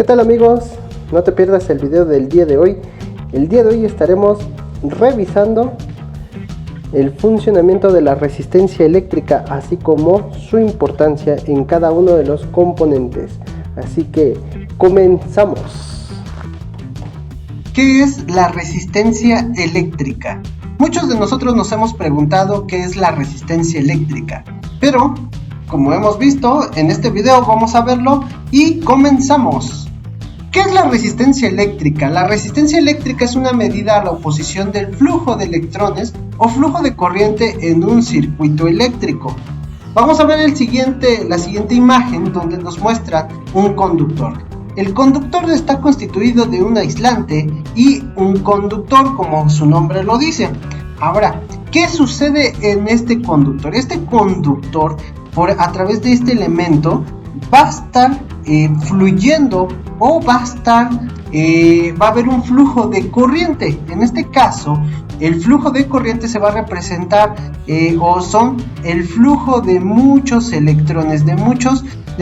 ¿Qué tal amigos? No te pierdas el video del día de hoy. El día de hoy estaremos revisando el funcionamiento de la resistencia eléctrica, así como su importancia en cada uno de los componentes. Así que comenzamos. ¿Qué es la resistencia eléctrica? Muchos de nosotros nos hemos preguntado qué es la resistencia eléctrica, pero como hemos visto en este video vamos a verlo y comenzamos. ¿Qué es la resistencia eléctrica? La resistencia eléctrica es una medida a la oposición del flujo de electrones o flujo de corriente en un circuito eléctrico. Vamos a ver la siguiente imagen donde nos muestra un conductor. El conductor está constituido de un aislante y un conductor, como su nombre lo dice. Ahora, ¿qué sucede en este conductor? Este conductor, a través de este elemento, va a estar fluyendo o va a haber un flujo de corriente. En este caso, el flujo de corriente se va a representar son el flujo de muchos electrones, de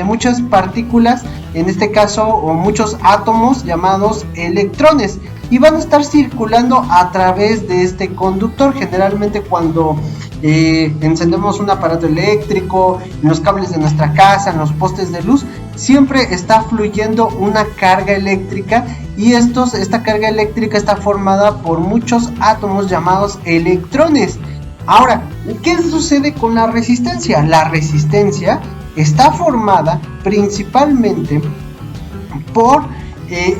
muchas partículas, en este caso, o muchos átomos llamados electrones, y van a estar circulando a través de este conductor. Generalmente cuando encendemos un aparato eléctrico, en los cables de nuestra casa, en los postes de luz, siempre está fluyendo una carga eléctrica, y esta carga eléctrica está formada por muchos átomos llamados electrones. Ahora, ¿qué sucede con la resistencia? La resistencia está formada principalmente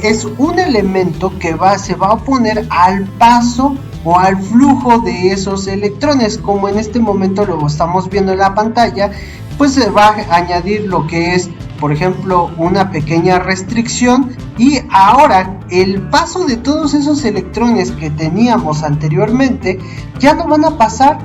es un elemento que se va a oponer al paso o al flujo de esos electrones. Como en este momento lo estamos viendo en la pantalla, pues se va a añadir lo que es, por ejemplo, una pequeña restricción, y ahora el paso de todos esos electrones que teníamos anteriormente ya no van a pasar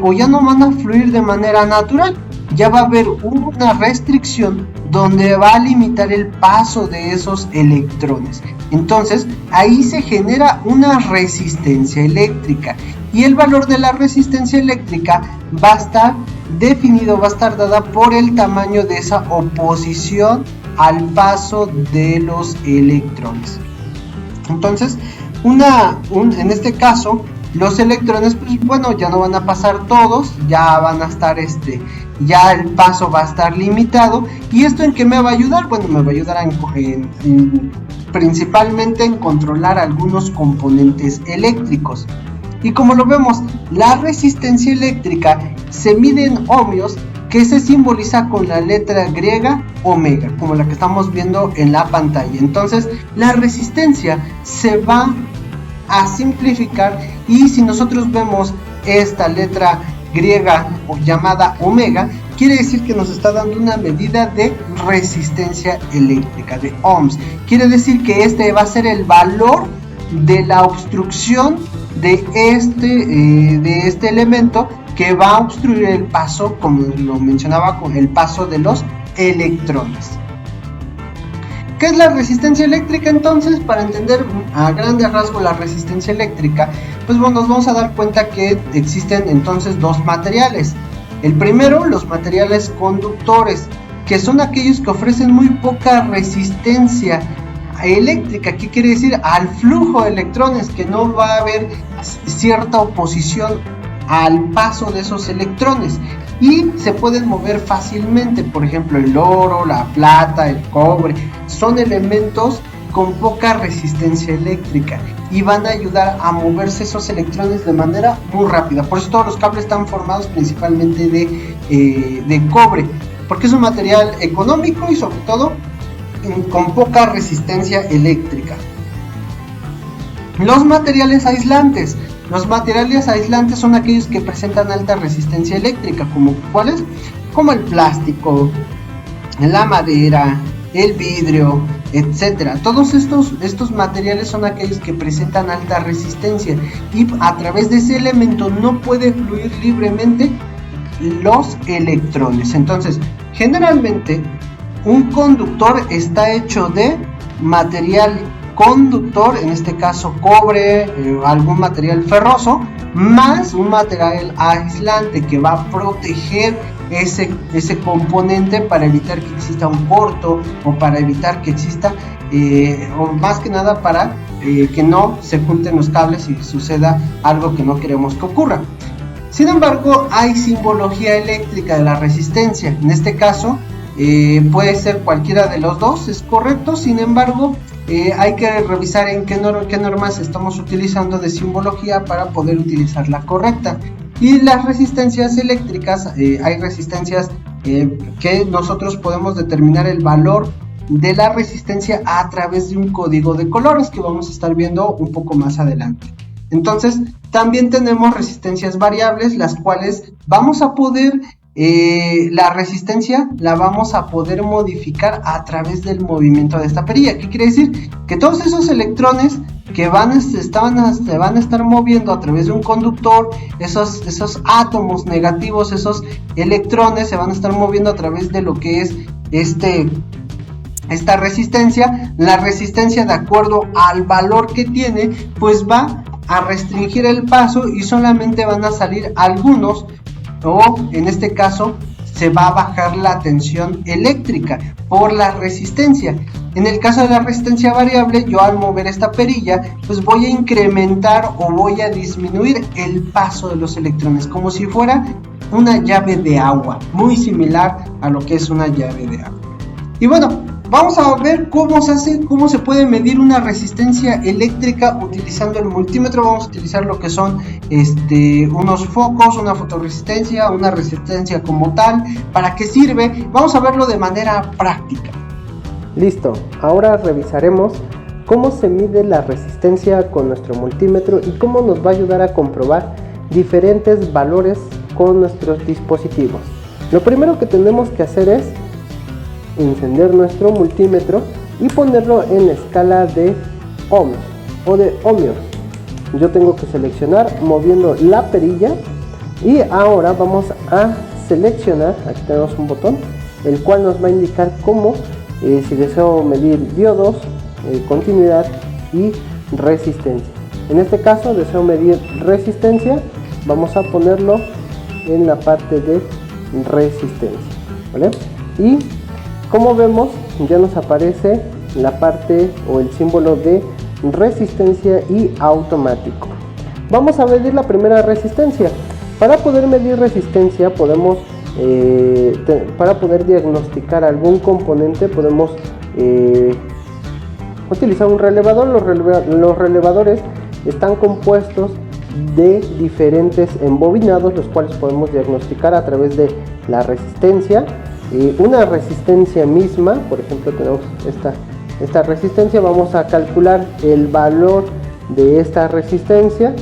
o ya no van a fluir de manera natural. Ya va a haber una restricción donde va a limitar el paso de esos electrones. Entonces ahí se genera una resistencia eléctrica, y el valor de la resistencia eléctrica va a estar definido, va a estar dada por el tamaño de esa oposición al paso de los electrones. Entonces en este caso los electrones, pues bueno, ya no van a pasar todos, ya van a estar ya el paso va a estar limitado. ¿Y esto en qué me va a ayudar? Bueno, me va a ayudar principalmente en controlar algunos componentes eléctricos. Y como lo vemos, la resistencia eléctrica se mide en ohmios, que se simboliza con la letra griega omega, como la que estamos viendo en la pantalla. Entonces, la resistencia se va a simplificar, y si nosotros vemos esta letra griega llamada omega, quiere decir que nos está dando una medida de resistencia eléctrica, de ohms. Quiere decir que este va a ser el valor de la obstrucción de este elemento, que va a obstruir el paso, como lo mencionaba, con el paso de los electrones. ¿Qué es la resistencia eléctrica entonces? Para entender a grandes rasgos la resistencia eléctrica, pues bueno, nos vamos a dar cuenta que existen entonces dos materiales. El primero, los materiales conductores, que son aquellos que ofrecen muy poca resistencia eléctrica. ¿Qué quiere decir? Al flujo de electrones, que no va a haber cierta oposición al paso de esos electrones, y se pueden mover fácilmente. Por ejemplo, el oro, la plata, el cobre son elementos con poca resistencia eléctrica y van a ayudar a moverse esos electrones de manera muy rápida. Por eso todos los cables están formados principalmente de cobre, porque es un material económico y sobre todo con poca resistencia eléctrica. Los materiales aislantes. Los materiales aislantes son aquellos que presentan alta resistencia eléctrica, como ¿cuáles? Como el plástico, la madera, el vidrio, etcétera. Todos estos materiales son aquellos que presentan alta resistencia, y a través de ese elemento no puede fluir libremente los electrones. Entonces, generalmente un conductor está hecho de material conductor, en este caso cobre, algún material ferroso, más un material aislante que va a proteger ese componente para evitar que exista un corto o para evitar que exista o más que nada para que no se junten los cables y suceda algo que no queremos que ocurra. Sin embargo, hay simbología eléctrica de la resistencia. En este caso puede ser cualquiera de los dos, es correcto. Sin embargo, hay que revisar en qué normas estamos utilizando de simbología para poder utilizar la correcta. Y las resistencias eléctricas, hay resistencias que nosotros podemos determinar el valor de la resistencia a través de un código de colores que vamos a estar viendo un poco más adelante. Entonces, también tenemos resistencias variables, las cuales vamos a poder, la resistencia la vamos a poder modificar a través del movimiento de esta perilla. ¿Qué quiere decir? Que todos esos electrones que se van a estar moviendo a través de un conductor, esos átomos negativos, esos electrones se van a estar moviendo a través de lo que es esta resistencia. La resistencia, de acuerdo al valor que tiene, pues va a restringir el paso y solamente van a salir algunos, o en este caso se va a bajar la tensión eléctrica por la resistencia. En el caso de la resistencia variable, yo al mover esta perilla, pues voy a incrementar o voy a disminuir el paso de los electrones, como si fuera una llave de agua, muy similar a lo que es una llave de agua. Y bueno, vamos a ver cómo se puede medir una resistencia eléctrica utilizando el multímetro. Vamos a utilizar lo que son unos focos, una fotorresistencia, una resistencia como tal. ¿Para qué sirve? Vamos a verlo de manera práctica. Listo, ahora revisaremos cómo se mide la resistencia con nuestro multímetro y cómo nos va a ayudar a comprobar diferentes valores con nuestros dispositivos. Lo primero que tenemos que hacer es encender nuestro multímetro y ponerlo en escala de ohms o de ohmios. Yo tengo que seleccionar moviendo la perilla y ahora vamos a seleccionar, aquí tenemos un botón el cual nos va a indicar cómo si deseo medir diodos, continuidad y resistencia. En este caso deseo medir resistencia, vamos a ponerlo en la parte de resistencia, ¿vale? Y como vemos, ya nos aparece la parte o el símbolo de resistencia y automático. Vamos a medir la primera resistencia. Para poder medir resistencia podemos, para poder diagnosticar algún componente, podemos utilizar un relevador. Los relevadores están compuestos de diferentes embobinados, los cuales podemos diagnosticar a través de la resistencia. Una resistencia misma, por ejemplo tenemos esta resistencia, vamos a calcular el valor de esta resistencia.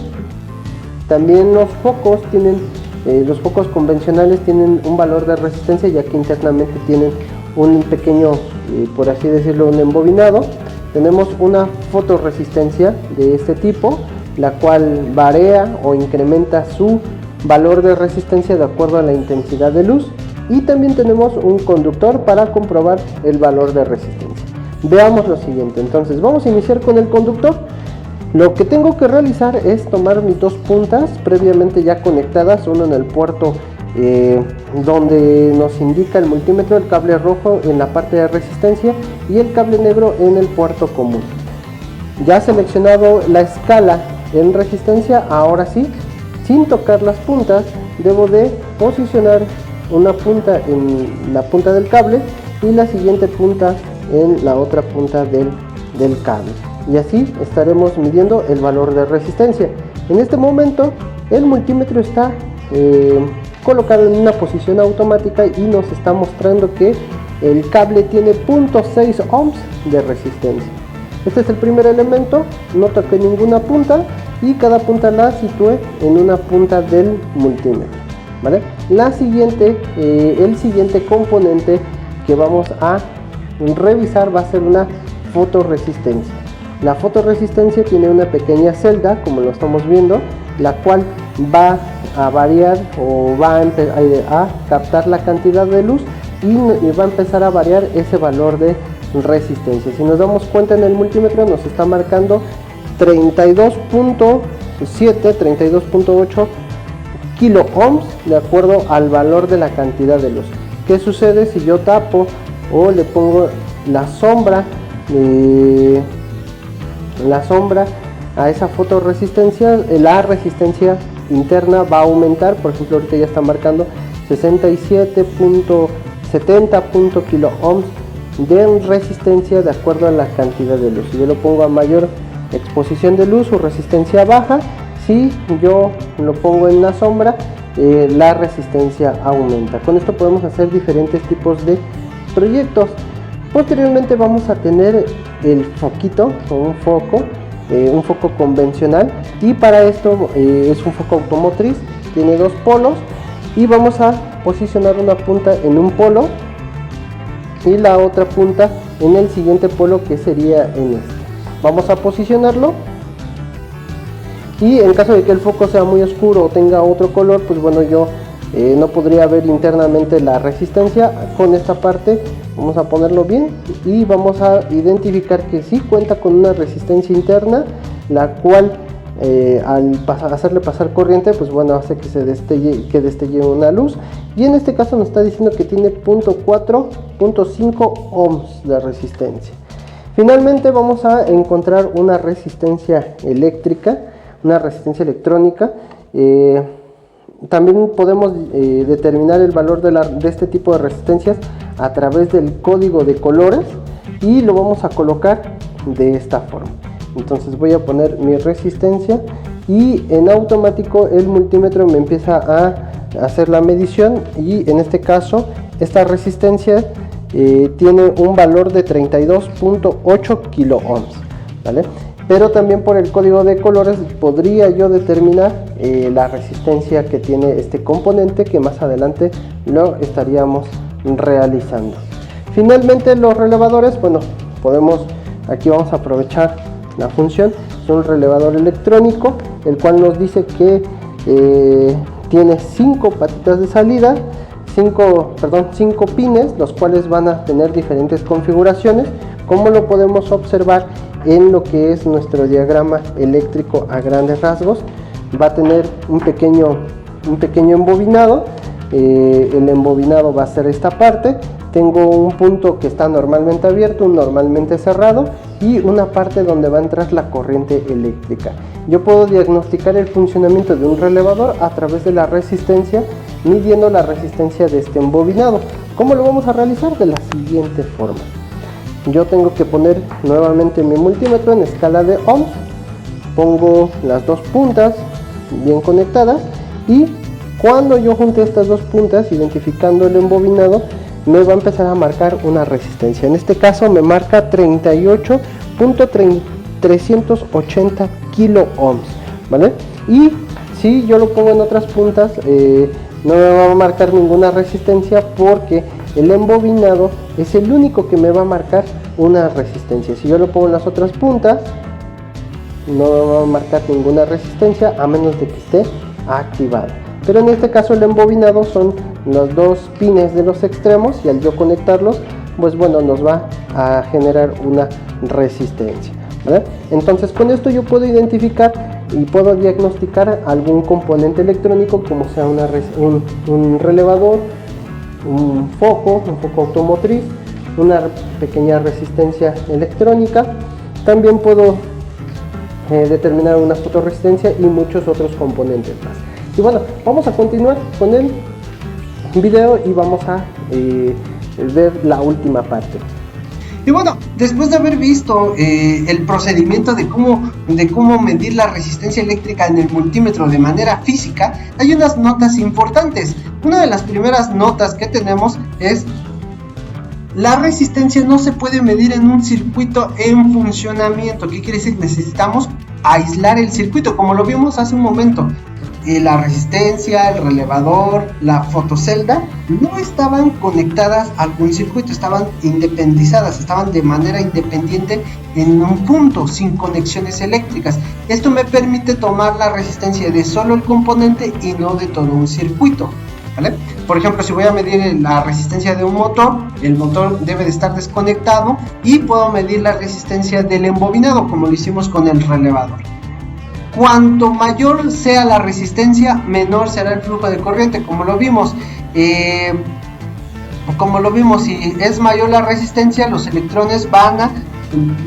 También los focos convencionales tienen un valor de resistencia, ya que internamente tienen un pequeño, por así decirlo, un embobinado. Tenemos una fotorresistencia de este tipo, la cual varía o incrementa su valor de resistencia de acuerdo a la intensidad de luz. Y también tenemos un conductor para comprobar el valor de resistencia. Veamos lo siguiente. Entonces vamos a iniciar con el conductor. Lo que tengo que realizar es tomar mis dos puntas previamente ya conectadas, uno en el puerto donde nos indica el multímetro, el cable rojo en la parte de resistencia y el cable negro en el puerto común. Ya seleccionado la escala en resistencia, ahora sí, sin tocar las puntas, debo de posicionar una punta en la punta del cable y la siguiente punta en la otra punta del cable, y así estaremos midiendo el valor de resistencia. En este momento el multímetro está colocado en una posición automática y nos está mostrando que el cable tiene 0.6 ohms de resistencia. Este es el primer elemento, no toqué ninguna punta y cada punta la situé en una punta del multímetro, ¿vale? El siguiente componente que vamos a revisar va a ser una fotorresistencia. La fotorresistencia tiene una pequeña celda, como lo estamos viendo, la cual va a variar o va a captar la cantidad de luz y va a empezar a variar ese valor de resistencia. Si nos damos cuenta, en el multímetro nos está marcando 32.7, 32.8 kilo ohms de acuerdo al valor de la cantidad de luz. ¿Qué sucede si yo tapo o le pongo la sombra la sombra a esa fotorresistencia, la resistencia interna va a aumentar. Por ejemplo, ahorita ya está marcando 67.70 kilo ohms de resistencia de acuerdo a la cantidad de luz. Si yo lo pongo a mayor exposición de luz, su resistencia baja. Si yo lo pongo en la sombra, la resistencia aumenta. Con esto podemos hacer diferentes tipos de proyectos. Posteriormente vamos a tener el foquito o un foco convencional, y para esto es un foco automotriz, tiene dos polos, y vamos a posicionar una punta en un polo y la otra punta en el siguiente polo, que sería en este. Vamos a posicionarlo, y en caso de que el foco sea muy oscuro o tenga otro color, pues bueno, yo no podría ver internamente la resistencia. Con esta parte vamos a ponerlo bien y vamos a identificar que sí cuenta con una resistencia interna, la cual al hacerle pasar corriente, pues bueno, hace que se destelle una luz, y en este caso nos está diciendo que tiene 0.5 ohms de resistencia. Finalmente vamos a encontrar una resistencia eléctrica, una resistencia electrónica. También podemos determinar el valor de este tipo de resistencias a través del código de colores, y lo vamos a colocar de esta forma. Entonces voy a poner mi resistencia, y en automático el multímetro me empieza a hacer la medición, y en este caso esta resistencia tiene un valor de 32.8 kilo ohms, ¿vale? Pero también por el código de colores podría yo determinar la resistencia que tiene este componente, que más adelante lo estaríamos realizando. Finalmente, los relevadores, bueno, aquí vamos a aprovechar la función. Es un relevador electrónico, el cual nos dice que tiene 5 patitas de salida, 5 pines, los cuales van a tener diferentes configuraciones, como lo podemos observar en lo que es nuestro diagrama eléctrico a grandes rasgos. Va a tener un pequeño embobinado. El embobinado va a ser esta parte. Tengo un punto que está normalmente abierto, un normalmente cerrado, y una parte donde va a entrar la corriente eléctrica. Yo puedo diagnosticar el funcionamiento de un relevador a través de la resistencia, midiendo la resistencia de este embobinado. ¿Cómo lo vamos a realizar? De la siguiente forma. Yo tengo que poner nuevamente mi multímetro en escala de ohms, pongo las dos puntas bien conectadas, y cuando yo junte estas dos puntas, identificando el embobinado, me va a empezar a marcar una resistencia. En este caso me marca 38.380 kilo ohms, ¿vale? Y si yo lo pongo en otras puntas, no me va a marcar ninguna resistencia, porque el embobinado es el único que me va a marcar una resistencia. Si yo lo pongo en las otras puntas, no me va a marcar ninguna resistencia, a menos de que esté activado. Pero en este caso el embobinado son los dos pines de los extremos, y al yo conectarlos, pues bueno, nos va a generar una resistencia, ¿vale? Entonces con esto yo puedo identificar y puedo diagnosticar algún componente electrónico, como sea un relevador, un foco automotriz, una pequeña resistencia electrónica. También puedo determinar una fotorresistencia y muchos otros componentes más. Y bueno, vamos a continuar con el video y vamos a ver la última parte. Y bueno, después de haber visto el procedimiento de cómo medir la resistencia eléctrica en el multímetro de manera física, hay unas notas importantes. Una de las primeras notas que tenemos es: la resistencia no se puede medir en un circuito en funcionamiento. ¿Qué quiere decir? Necesitamos aislar el circuito, como lo vimos hace un momento. La resistencia, el relevador, la fotocelda no estaban conectadas a algún circuito, estaban independizadas, estaban de manera independiente en un punto, sin conexiones eléctricas. Esto me permite tomar la resistencia de solo el componente y no de todo un circuito, ¿vale? Por ejemplo, si voy a medir la resistencia de un motor, el motor debe de estar desconectado, y puedo medir la resistencia del embobinado, como lo hicimos con el relevador. Cuanto mayor sea la resistencia, menor será el flujo de corriente, como lo vimos. Si es mayor la resistencia, los electrones van a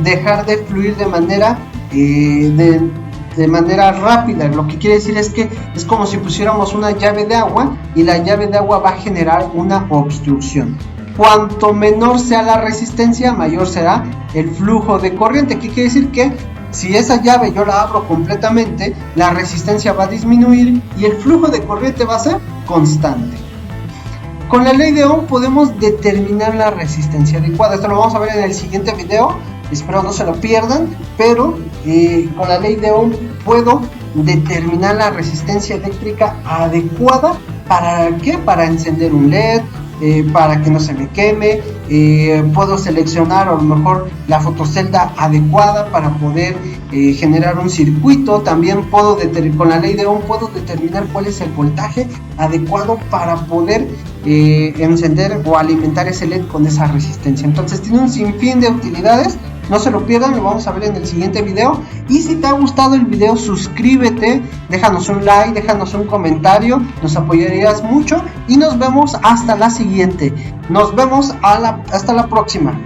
dejar de fluir de manera de manera rápida. Lo que quiere decir es que es como si pusiéramos una llave de agua y la llave de agua va a generar una obstrucción. Cuanto menor sea la resistencia, mayor será el flujo de corriente. ¿Qué quiere decir? Que si esa llave yo la abro completamente, la resistencia va a disminuir y el flujo de corriente va a ser constante. Con la ley de Ohm podemos determinar la resistencia adecuada. Esto lo vamos a ver en el siguiente video. Espero no se lo pierdan, pero con la ley de Ohm puedo determinar la resistencia eléctrica adecuada. ¿Para qué? Para encender un LED, para que no se me queme. Puedo seleccionar a lo mejor la fotocelda adecuada para poder generar un circuito. También puedo con la ley de Ohm puedo determinar cuál es el voltaje adecuado para poder encender o alimentar ese LED con esa resistencia. Entonces tiene un sinfín de utilidades. No se lo pierdan, lo vamos a ver en el siguiente video. Y si te ha gustado el video, suscríbete, déjanos un like, déjanos un comentario, nos apoyarías mucho. Y nos vemos hasta la siguiente. Nos vemos hasta la próxima.